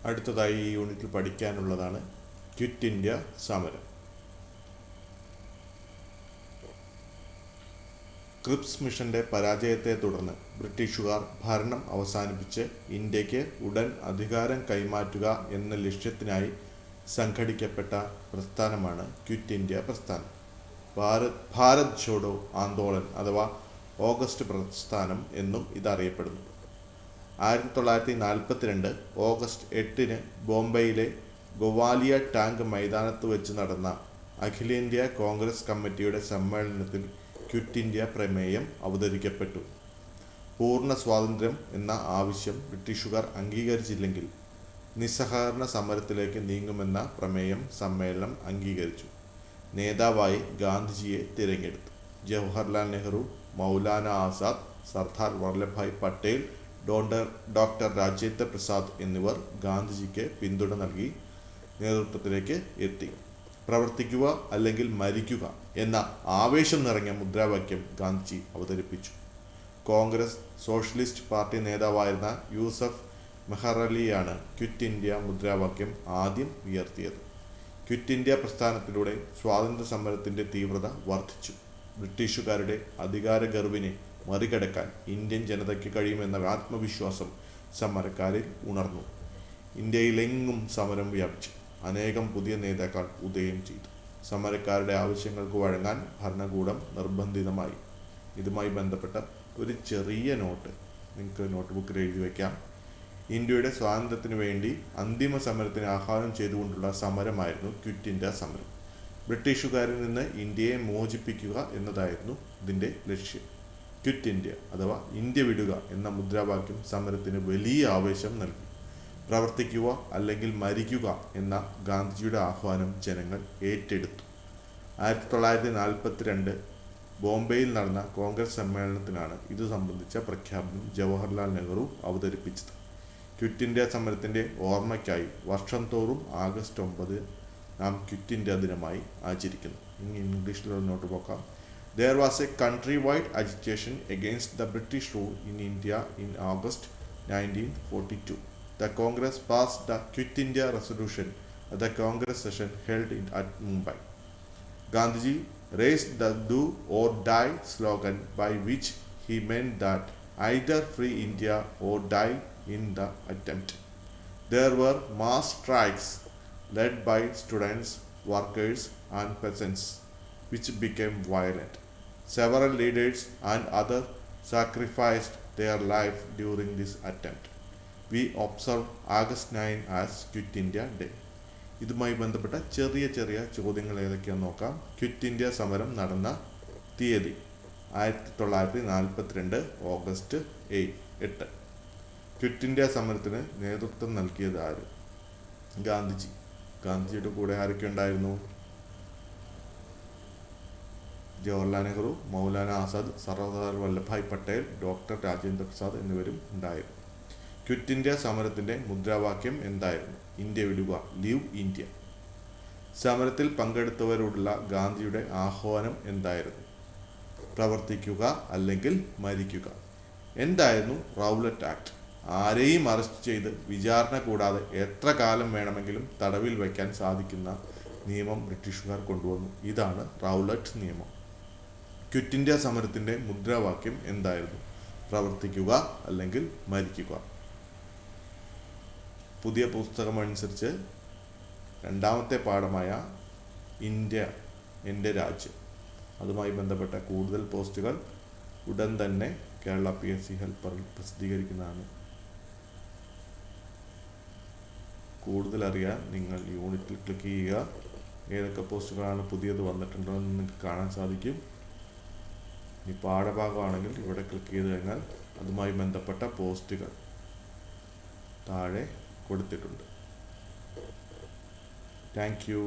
അടുത്തതായി ഈ യൂണിറ്റിൽ പഠിക്കാനുള്ളതാണ് ക്വിറ്റ് ഇന്ത്യ സമരം. ക്രിപ്സ് മിഷന്റെ പരാജയത്തെ തുടർന്ന് ബ്രിട്ടീഷുകാർ ഭരണം അവസാനിപ്പിച്ച് ഇന്ത്യക്ക് ഉടൻ അധികാരം കൈമാറ്റുക എന്ന ലക്ഷ്യത്തിനായി സംഘടിക്കപ്പെട്ട പ്രസ്ഥാനമാണ് ക്വിറ്റ് ഇന്ത്യ പ്രസ്ഥാനം. ഭാരത് ഛോഡോ ആന്തോളൻ അഥവാ ഓഗസ്റ്റ് പ്രസ്ഥാനം എന്നും ഇതറിയപ്പെടുന്നു. 1942 ഓഗസ്റ്റ് 8 ബോംബെയിലെ ഗോവാലിയ ടാങ്ക് മൈതാനത്ത് വെച്ച് നടന്ന അഖിലേന്ത്യാ കോൺഗ്രസ് കമ്മിറ്റിയുടെ സമ്മേളനത്തിൽ ക്വിറ്റ് ഇന്ത്യ പ്രമേയം അവതരിപ്പിക്കപ്പെട്ടു. പൂർണ്ണ സ്വാതന്ത്ര്യം എന്ന ആവശ്യം ബ്രിട്ടീഷുകാർ അംഗീകരിച്ചില്ലെങ്കിൽ നിസ്സഹകരണ സമരത്തിലേക്ക് നീങ്ങുമെന്ന പ്രമേയം സമ്മേളനം അംഗീകരിച്ചു. നേതാവായി ഗാന്ധിജിയെ തിരഞ്ഞെടുത്തു. ജവഹർലാൽ നെഹ്റു, മൗലാന ആസാദ്, സർദാർ വല്ലഭായ് പട്ടേൽ, ഡോക്ടർ രാജേന്ദ്ര പ്രസാദ് എന്നിവർ ഗാന്ധിജിക്ക് പിന്തുണ നൽകി നേതൃത്വത്തിലേക്ക് എത്തി. പ്രവർത്തിക്കുക അല്ലെങ്കിൽ മരിക്കുക എന്ന ആവേശം നിറഞ്ഞ മുദ്രാവാക്യം ഗാന്ധിജി അവതരിപ്പിച്ചു. കോൺഗ്രസ് സോഷ്യലിസ്റ്റ് പാർട്ടി നേതാവായിരുന്ന യൂസഫ് മെഹ്റലിയാണ് ക്വിറ്റ് ഇന്ത്യ മുദ്രാവാക്യം ആദ്യം ഉയർത്തിയത്. ക്വിറ്റ് ഇന്ത്യ പ്രസ്ഥാനത്തിലൂടെ സ്വാതന്ത്ര്യ സമരത്തിൻ്റെ തീവ്രത വർദ്ധിച്ചു. ബ്രിട്ടീഷുകാരുടെ അധികാര ഗർവിനെ മറികടക്കാൻ ഇന്ത്യൻ ജനതയ്ക്ക് കഴിയുമെന്ന ആത്മവിശ്വാസം സമരക്കാരിൽ ഉണർന്നു. ഇന്ത്യയിലെങ്ങും സമരം വ്യാപിച്ചു. അനേകം പുതിയ നേതാക്കൾ ഉദയം ചെയ്തു. സമരക്കാരുടെ ആവശ്യങ്ങൾക്ക് വഴങ്ങാൻ ഭരണകൂടം നിർബന്ധിതമായി. ഇതുമായി ബന്ധപ്പെട്ട ഒരു ചെറിയ നോട്ട് നിങ്ങൾക്ക് നോട്ട്ബുക്കിൽ എഴുതി വയ്ക്കാം. ഇന്ത്യയുടെ സ്വാതന്ത്ര്യത്തിന് വേണ്ടി അന്തിമ സമരത്തിന് ആഹ്വാനം ചെയ്തുകൊണ്ടുള്ള സമരമായിരുന്നു ക്വിറ്റ് ഇന്ത്യ സമരം. ബ്രിട്ടീഷുകാരിൽ നിന്ന് ഇന്ത്യയെ മോചിപ്പിക്കുക എന്നതായിരുന്നു ഇതിൻ്റെ ലക്ഷ്യം. ക്വിറ്റ് ഇന്ത്യ അഥവാ ഇന്ത്യ വിടുക എന്ന മുദ്രാവാക്യം സമരത്തിന് വലിയ ആവേശം നൽകി. പ്രവർത്തിക്കുക അല്ലെങ്കിൽ മരിക്കുക എന്ന ഗാന്ധിജിയുടെ ആഹ്വാനം ജനങ്ങൾ ഏറ്റെടുത്തു. 1942 ബോംബെയിൽ നടന്ന കോൺഗ്രസ് സമ്മേളനത്തിലാണ് ഇത് സംബന്ധിച്ച പ്രഖ്യാപനം ജവഹർലാൽ നെഹ്റു അവതരിപ്പിച്ചത്. ക്വിറ്റ് ഇന്ത്യ സമരത്തിൻ്റെ ഓർമ്മയ്ക്കായി വർഷം തോറും ആഗസ്റ്റ് 9 നാം ക്വിറ്റ് ഇന്ത്യ ദിനമായി ആചരിക്കുന്നു. ഇനി ഇംഗ്ലീഷിലുള്ള നോട്ട് നോക്കാം. There was a countrywide agitation against the British rule in India in August 1942. The Congress passed the Quit India resolution at the Congress session held at Mumbai. Gandhiji raised the "Do or Die" slogan, by which he meant that either free India or die in the attempt. There were mass strikes led by students, workers, and peasants, which became violent. Several leaders and others sacrificed their life during this attempt. We observe August 9 as Quit India Day. ഇതുമായി ബന്ധപ്പെട്ട ചെറിയ ചെറിയ ചോദ്യങ്ങൾ ഏതൊക്കെയാണെന്ന് നോക്കാം. Quit India സമരം നടന്ന തീയതി 1942 ഓഗസ്റ്റ് 8. ക്വിറ്റ് ഇന്ത്യ സമരത്തിന് നേതൃത്വം നൽകിയത് ആര്? ഗാന്ധിജി. ഗാന്ധിജിയുടെ കൂടെ ആരൊക്കെ ഉണ്ടായിരുന്നു? ജവഹർലാൽ നെഹ്റു, മൗലാന ആസാദ്, സർദാർ വല്ലഭായ് പട്ടേൽ, ഡോക്ടർ രാജേന്ദ്ര പ്രസാദ് എന്നിവരും ഉണ്ടായിരുന്നു. ക്വിറ്റ് ഇന്ത്യ സമരത്തിൻ്റെ മുദ്രാവാക്യം എന്തായിരുന്നു? ഇന്ത്യ വിടുക, ലീവ് ഇന്ത്യ. സമരത്തിൽ പങ്കെടുത്തവരോടുള്ള ഗാന്ധിയുടെ ആഹ്വാനം എന്തായിരുന്നു? പ്രവർത്തിക്കുക അല്ലെങ്കിൽ മരിക്കുക. എന്തായിരുന്നു റൗലറ്റ് ആക്ട്? ആരെയും അറസ്റ്റ് ചെയ്ത് വിചാരണ കൂടാതെ എത്ര കാലം വേണമെങ്കിലും തടവിൽ വയ്ക്കാൻ സാധിക്കുന്ന നിയമം ബ്രിട്ടീഷുകാർ കൊണ്ടുവന്നു. ഇതാണ് റൗലറ്റ് നിയമം. ക്വിറ്റ് ഇന്ത്യ സമരത്തിൻ്റെ മുദ്രാവാക്യം എന്തായിരുന്നു? പ്രവർത്തിക്കുക അല്ലെങ്കിൽ മരിക്കുക. പുതിയ പുസ്തകമനുസരിച്ച് രണ്ടാമത്തെ പാഠമായ ഇന്ത്യ എൻ്റെ രാജ്യം, അതുമായി ബന്ധപ്പെട്ട കൂടുതൽ പോസ്റ്റുകൾ ഉടൻ തന്നെ കേരള PSC ഹെൽപ്പറിൽ പ്രസിദ്ധീകരിക്കുന്നതാണ്. കൂടുതൽ അറിയാൻ നിങ്ങൾ യൂണിറ്റിൽ ക്ലിക്ക് ചെയ്യുക. ഏതൊക്കെ പോസ്റ്റുകളാണ് പുതിയത് വന്നിട്ടുണ്ടോയെന്ന് നിങ്ങൾക്ക് കാണാൻ സാധിക്കും. ഇനി പാഠഭാഗമാണെങ്കിൽ ഇവിടെ ക്ലിക്ക് ചെയ്ത് കഴിഞ്ഞാൽ അതുമായി ബന്ധപ്പെട്ട പോസ്റ്റുകൾ താഴെ കൊടുത്തിട്ടുണ്ട്. Thank you.